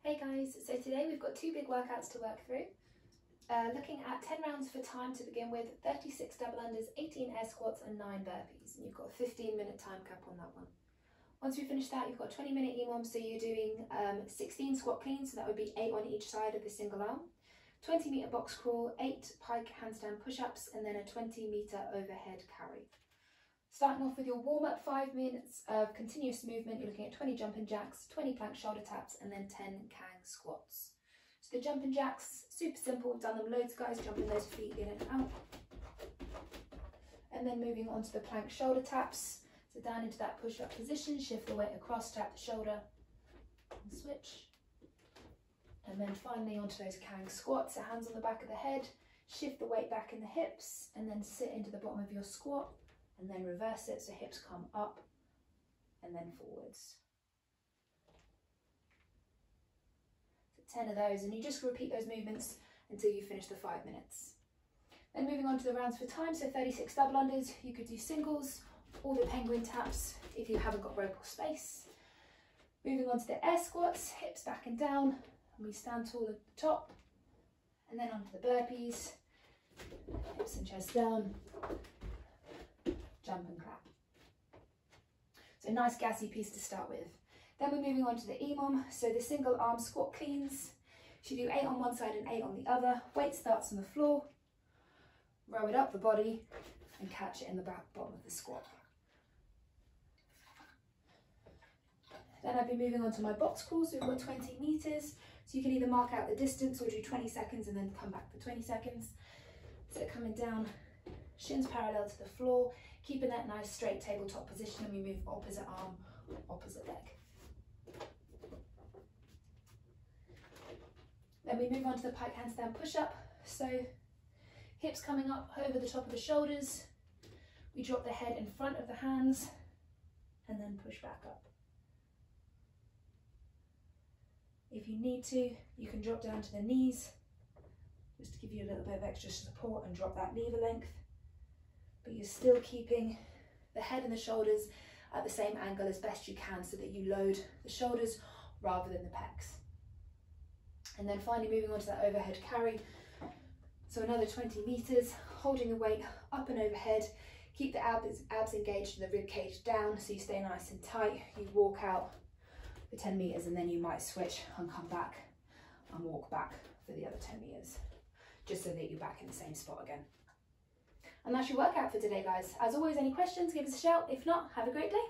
Hey guys, so today we've got two big workouts to work through. Looking at 10 rounds for time to begin with, 36 double unders, 18 air squats and 9 burpees. And you've got a 15-minute time cap on that one. Once we finish that, you've got a 20-minute EMOM, so you're doing 16 squat cleans, so that would be 8 on each side of the single arm. 20-meter box crawl, 8 pike handstand push-ups, and then a 20-meter overhead carry. Starting off with your warm-up, 5 minutes of continuous movement. You're looking at 20 jumping jacks, 20 plank shoulder taps, and then 10 Kang squats. So the jumping jacks, super simple. We've done them loads, guys, jumping those feet in and out. And then moving on to the plank shoulder taps. So down into that push-up position, shift the weight across, tap the shoulder, and switch. And then finally onto those Kang squats, so hands on the back of the head, shift the weight back in the hips, and then sit into the bottom of your squat. And then reverse it, so hips come up and then forwards. So 10 of those, and you just repeat those movements until you finish the 5 minutes. Then moving on to the rounds for time, so 36 double unders. You could do singles or the penguin taps if you haven't got rope or space. Moving on to the air squats, hips back and down, and we stand tall at the top. And then onto the burpees, hips and chest down. Jump and clap. So a nice gassy piece to start with. Then we're moving on to the EMOM, so the single arm squat cleans. You do 8 on one side and 8 on the other. Weight starts on the floor, row it up the body and catch it in the bottom of the squat. Then I've been moving on to my box crawl, so we've got 20 meters. So you can either mark out the distance or do 20 seconds and then come back for 20 seconds. So coming down, shins parallel to the floor, keeping that nice straight tabletop position, and we move opposite arm, opposite leg. Then we move on to the pike handstand push-up. So hips coming up over the top of the shoulders. We drop the head in front of the hands and then push back up. If you need to, you can drop down to the knees just to give you a little bit of extra support and drop that lever length. But you're still keeping the head and the shoulders at the same angle as best you can so that you load the shoulders rather than the pecs. And then finally moving on to that overhead carry. So another 20 meters, holding the weight up and overhead. Keep the abs engaged and the rib cage down so you stay nice and tight. You walk out for 10 meters and then you might switch and come back and walk back for the other 10 meters, just so that you're back in the same spot again. And that's your workout for today, guys. As always, any questions, give us a shout. If not, have a great day.